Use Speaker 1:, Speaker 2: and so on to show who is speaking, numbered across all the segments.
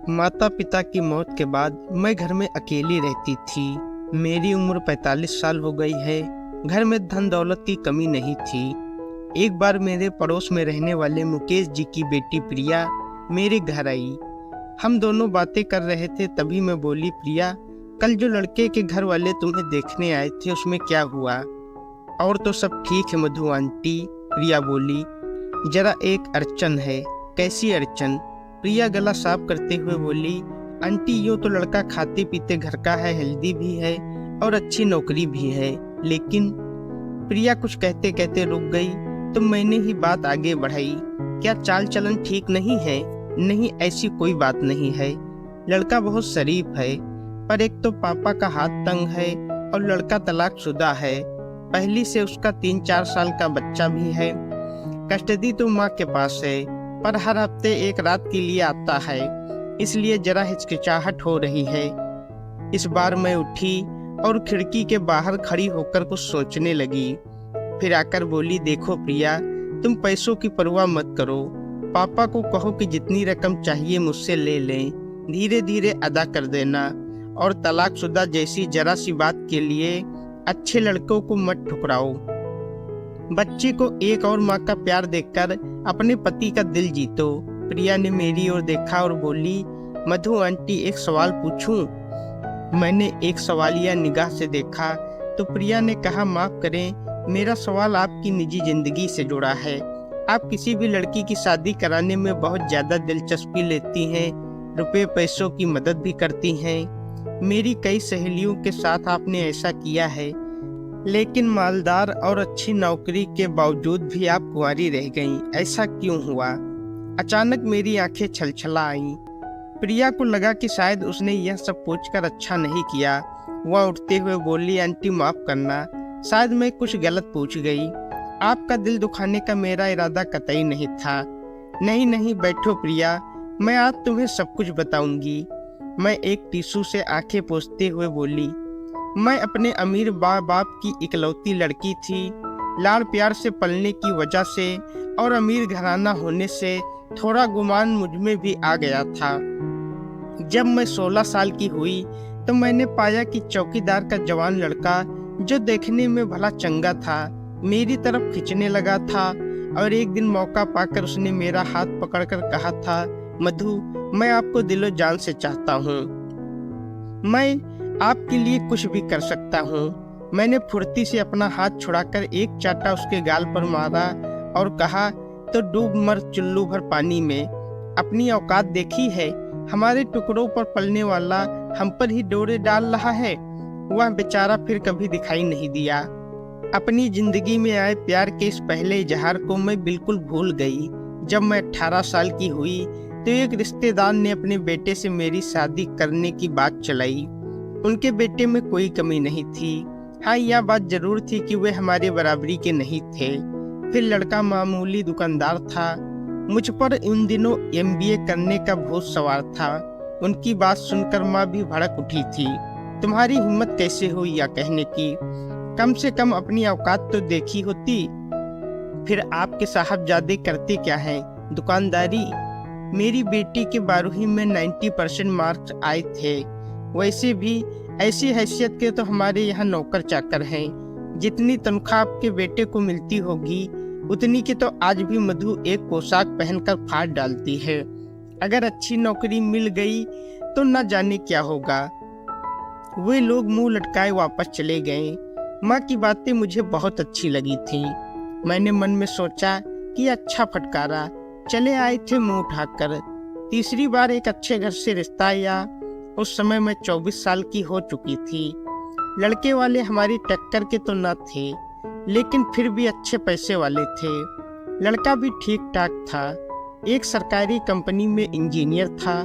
Speaker 1: माता पिता की मौत के बाद मैं घर में अकेली रहती थी। मेरी उम्र 45 साल हो गई है। घर में धन दौलत की कमी नहीं थी। एक बार मेरे पड़ोस में रहने वाले मुकेश जी की बेटी प्रिया मेरे घर आई। हम दोनों बातें कर रहे थे, तभी मैं बोली, प्रिया, कल जो लड़के के घर वाले तुम्हें देखने आए थे उसमें क्या हुआ? और तो सब ठीक है मधु आंटी, प्रिया बोली। जरा एक अड़चन है। कैसी अड़चन? प्रिया गला साफ करते हुए बोली, आंटी, यूँ तो लड़का खाते पीते घर का है, हेल्दी भी है और अच्छी नौकरी भी है, लेकिन प्रिया कुछ कहते कहते रुक गई, तो मैंने ही बात आगे बढ़ाई। क्या चाल चलन ठीक नहीं है? नहीं, ऐसी कोई बात नहीं है। लड़का बहुत शरीफ है, पर एक तो पापा का हाथ तंग है और लड़का तलाकशुदा है। पहली से उसका 3-4 साल का बच्चा भी है। कस्टडी तो माँ के पास है, पर हर हफ्ते एक रात के लिए आता है, इसलिए जरा हिचकिचाहट हो रही है। इस बार मैं उठी और खिड़की के बाहर खड़ी होकर कुछ सोचने लगी। फिर आकर बोली, देखो प्रिया, तुम पैसों की परवाह मत करो। पापा को कहो कि जितनी रकम चाहिए मुझसे ले लें, धीरे धीरे अदा कर देना। और तलाकशुदा जैसी जरा सी बात के लिए अच्छे लड़कों को मत ठुकराओ। बच्चे को एक और माँ का प्यार देखकर अपने पति का दिल जीतो। प्रिया ने मेरी ओर देखा और बोली, मधु आंटी, एक सवाल पूछूं? मैंने एक सवालिया निगाह से देखा तो प्रिया ने कहा, माफ करें, मेरा सवाल आपकी निजी जिंदगी से जुड़ा है। आप किसी भी लड़की की शादी कराने में बहुत ज्यादा दिलचस्पी लेती हैं, रुपए पैसों की मदद भी करती हैं। मेरी कई सहेलियों के साथ आपने ऐसा किया है, लेकिन मालदार और अच्छी नौकरी के बावजूद भी आप कुंवारी रह गईं। ऐसा क्यों हुआ? अचानक मेरी आंखें छलछला आईं। प्रिया को लगा कि शायद उसने यह सब पूछकर अच्छा नहीं किया। वह उठते हुए बोली, आंटी माफ करना, शायद मैं कुछ गलत पूछ गई। आपका दिल दुखाने का मेरा इरादा कतई नहीं था। नहीं नहीं, बैठो प्रिया, मैं आज तुम्हें सब कुछ बताऊंगी। मैं एक टिश्यू से आंखें पोंछते हुए बोली, मैं अपने अमीर बाप की इकलौती लड़की थी। लाड़ प्यार से पलने की वजह से और अमीर घराना होने से थोड़ा गुमान मुझ में भी आ गया था। जब मैं 16 साल की हुई तो मैंने पाया कि चौकीदार का जवान लड़का, जो देखने में भला चंगा था, मेरी तरफ खींचने लगा था। और एक दिन मौका पाकर उसने मेरा हाथ पकड़कर कहा था, मधु, मैं आपको दिलो जान से चाहता हूँ। मैं आपके लिए कुछ भी कर सकता हूँ। मैंने फुर्ती से अपना हाथ छुड़ाकर एक चाटा उसके गाल पर मारा और कहा, तो डूब मर चुल्लू भर पानी में। अपनी औकात देखी है? हमारे टुकड़ों पर पलने वाला हम पर ही डोरे डाल रहा है। वह बेचारा फिर कभी दिखाई नहीं दिया। अपनी जिंदगी में आए प्यार के इस पहले इजहार को मैं बिल्कुल भूल गई। जब मैं 18 साल की हुई तो एक रिश्तेदार ने अपने बेटे से मेरी शादी करने की बात चलाई। उनके बेटे में कोई कमी नहीं थी। हाँ, यह बात जरूर थी कि वे हमारे बराबरी के नहीं थे। फिर लड़का मामूली दुकानदार था। मुझ पर उन दिनों MBA करने का भूत सवार था। उनकी बात सुनकर माँ भी भड़क उठी थी। तुम्हारी हिम्मत कैसे हुई या कहने की? कम से कम अपनी औकात तो देखी होती। फिर आपके साहबजादे करते क्या हैं? दुकानदारी। मेरी बेटी के 12वीं में 90% मार्क्स आए थे। वैसे भी ऐसी हैसियत के तो हमारे यहाँ नौकर चाकर हैं। जितनी तनख्वाह आपके बेटे को मिलती होगी, उतनी की तो आज भी मधु एक पोशाक पहनकर फाड़ डालती है। अगर अच्छी नौकरी मिल गई तो न जाने क्या होगा। वे लोग मुंह लटकाए वापस चले गए। माँ की बातें मुझे बहुत अच्छी लगी थी। मैंने मन में सोचा कि अच्छा फटकारा, चले आए थे मुंह उठाकर। तीसरी बार एक अच्छे घर से रिश्ता आया। उस समय मैं 24 साल की हो चुकी थी। लड़के वाले हमारी टक्कर के तो न थे, लेकिन फिर भी अच्छे पैसे वाले थे। लड़का भी ठीक ठाक था। एक सरकारी कंपनी में इंजीनियर था।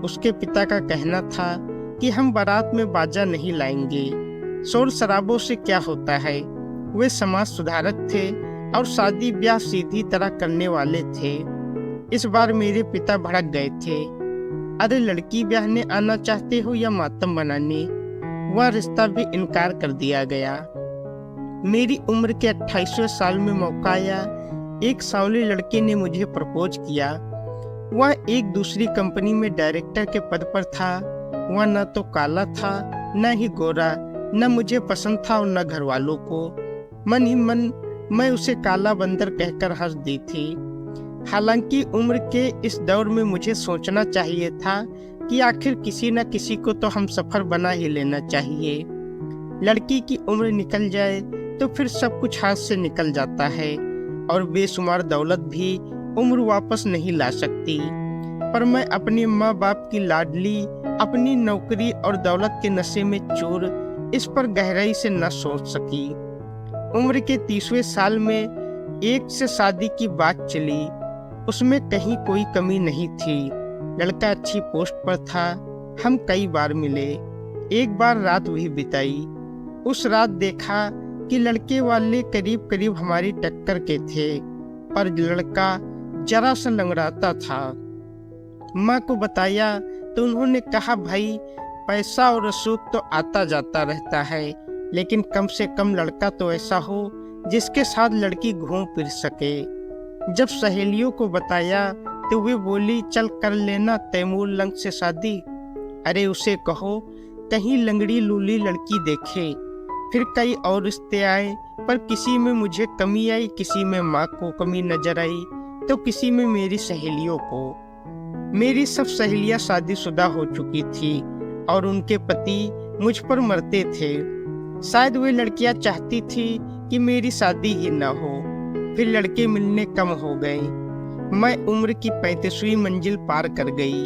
Speaker 1: उसके पिता का कहना था कि हम बारात में बाजा नहीं लाएंगे, शोर शराबों से क्या होता है। वे समाज सुधारक थे और शादी ब्याह सीधी तरह करने वाले थे। इस बार मेरे पिता भड़क गए थे। अरे, लड़की ब्याहने आना चाहते हो या मातम बनाने? वह रिश्ता भी इनकार कर दिया गया। मेरी उम्र के 28वें साल में मौका आया। एक सांवले लड़के ने मुझे प्रपोज किया। वह एक दूसरी कंपनी में डायरेक्टर के पद पर था। वह न तो काला था न ही गोरा, न मुझे पसंद था और न घर वालों को। मन ही मन मैं उसे काला बंदर कहकर हंस दी थी। हालांकि उम्र के इस दौर में मुझे सोचना चाहिए था कि आखिर किसी न किसी को तो हम सफर बना ही लेना चाहिए। लड़की की उम्र निकल जाए तो फिर सब कुछ हाथ से निकल जाता है, और बेशुमार दौलत भी उम्र वापस नहीं ला सकती। पर मैं अपने माँ बाप की लाडली, अपनी नौकरी और दौलत के नशे में चूर इस पर गहराई से न सोच सकी। उम्र के 30वें साल में एक से शादी की बात चली। उसमें कहीं कोई कमी नहीं थी। लड़का अच्छी पोस्ट पर था। हम कई बार मिले, एक बार रात भी बिताई। उस रात देखा कि लड़के वाले करीब करीब हमारी टक्कर के थे, पर लड़का जरा सा लंगड़ाता था। माँ को बताया तो उन्होंने कहा, भाई पैसा और रसूख तो आता जाता रहता है, लेकिन कम से कम लड़का तो ऐसा हो जिसके साथ लड़की घूम फिर सके। जब सहेलियों को बताया तो वे बोली, चल कर लेना तैमूर लंग से शादी। अरे उसे कहो कहीं लंगड़ी लूली लड़की देखे। फिर कई और रिश्ते आए, पर किसी में मुझे कमी आई, किसी में माँ को कमी नजर आई, तो किसी में मेरी सहेलियों को। मेरी सब सहेलियां शादीशुदा हो चुकी थी और उनके पति मुझ पर मरते थे। शायद वे लड़कियां चाहती थी कि मेरी शादी ही न हो। फिर लड़के मिलने कम हो गए। मैं उम्र की 35वीं मंजिल पार कर गई।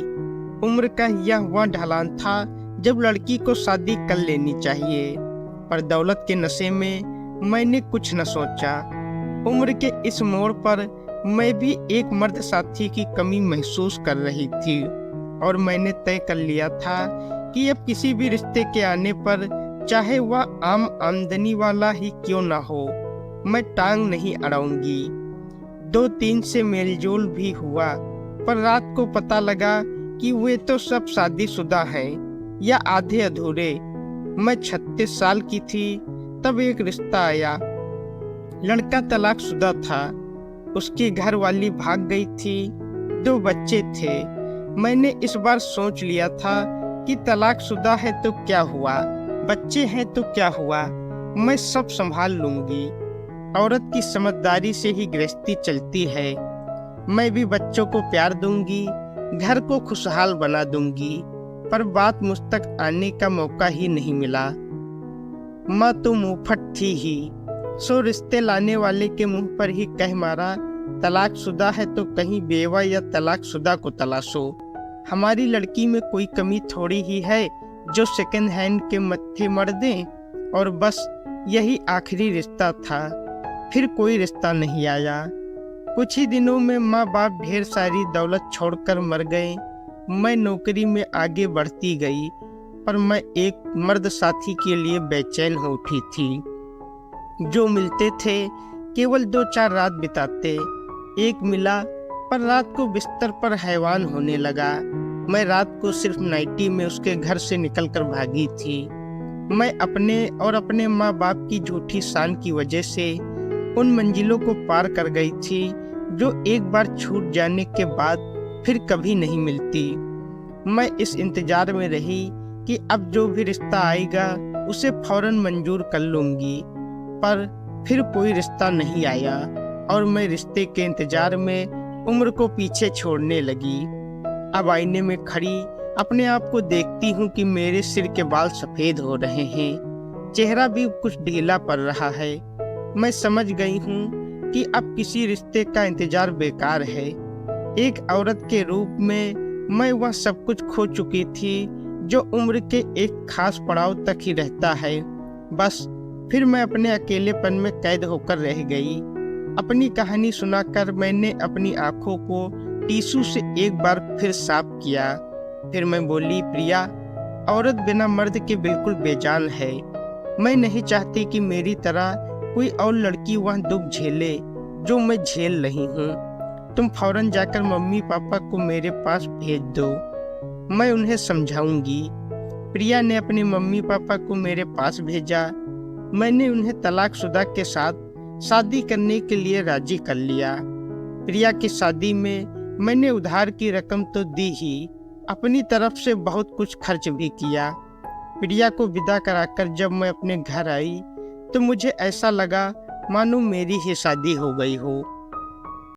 Speaker 1: उम्र का यह वह ढलान था जब लड़की को शादी कर लेनी चाहिए, पर दौलत के नशे में मैंने कुछ न सोचा। उम्र के इस मोड़ पर मैं भी एक मर्द साथी की कमी महसूस कर रही थी, और मैंने तय कर लिया था कि अब किसी भी रिश्ते के आने पर, चाहे वह आम आमदनी वाला ही क्यों ना हो, मैं टांग नहीं अड़ाऊंगी। 2-3 से मेलजोल भी हुआ, पर रात को पता लगा कि वे तो सब शादीशुदा हैं या आधे अधूरे। मैं 36 साल की थी तब एक रिश्ता आया। लड़का तलाकशुदा था। उसकी घर वाली भाग गई थी। 2 बच्चे थे। मैंने इस बार सोच लिया था कि तलाकशुदा है तो क्या हुआ, बच्चे हैं तो क्या हुआ, मैं सब संभाल लूंगी। औरत की समझदारी से ही गृहस्थी चलती है। मैं भी बच्चों को प्यार दूंगी, घर को खुशहाल बना दूंगी। पर बात मुझ तक आने का मौका ही नहीं मिला। माँ तो मुंहफट थी ही, सो रिश्ते लाने वाले के मुंह पर ही कह मारा, तलाकशुदा है तो कहीं बेवा या तलाकशुदा को तलाशो। हमारी लड़की में कोई कमी थोड़ी ही है जो सेकंड हैंड के मत्थे मर दें। और बस यही आखिरी रिश्ता था। फिर कोई रिश्ता नहीं आया। कुछ ही दिनों में माँ बाप ढेर सारी दौलत छोड़कर मर गए। मैं नौकरी में आगे बढ़ती गई, पर मैं एक मर्द साथी के लिए बेचैन हो उठी थी। जो मिलते थे केवल 2-4 रात बिताते। एक मिला, पर रात को बिस्तर पर हैवान होने लगा। मैं रात को सिर्फ नाइटी में उसके घर से निकलकर भागी थी। मैं अपने और अपने माँ बाप की झूठी शान की वजह से उन मंजिलों को पार कर गई थी जो एक बार छूट जाने के बाद फिर कभी नहीं मिलती। मैं इस इंतजार में रही कि अब जो भी रिश्ता आएगा उसे फौरन मंजूर कर लूंगी, पर फिर कोई रिश्ता नहीं आया और मैं रिश्ते के इंतजार में उम्र को पीछे छोड़ने लगी। अब आईने में खड़ी अपने आप को देखती हूँ कि मेरे सिर के बाल सफेद हो रहे हैं, चेहरा भी कुछ ढीला पड़ रहा है। मैं समझ गई हूँ कि अब किसी रिश्ते का इंतजार बेकार है। एक औरत के रूप में मैं वह सब कुछ खो चुकी थी जो उम्र के एक खास पड़ाव तक ही रहता है। बस फिर मैं अपने अकेलेपन में कैद होकर रह गई। अपनी कहानी सुनाकर मैंने अपनी आंखों को टीसू से एक बार फिर साफ किया। फिर मैं बोली, प्रिया, औरत बिना मर्द के बिल्कुल बेजान है। मैं नहीं चाहती कि मेरी तरह कोई और लड़की वह दुख झेले जो मैं झेल रही हूँ। तुम फौरन जाकर मम्मी पापा को मेरे पास भेज दो, मैं उन्हें समझाऊंगी। प्रिया ने अपने मम्मी पापा को मेरे पास भेजा। मैंने उन्हें तलाकशुदा के साथ शादी करने के लिए राजी कर लिया। प्रिया की शादी में मैंने उधार की रकम तो दी ही, अपनी तरफ से बहुत कुछ खर्च भी किया। प्रिया को विदा कराकर जब मैं अपने घर आई तो मुझे ऐसा लगा मानो मेरी ही शादी हो गई हो।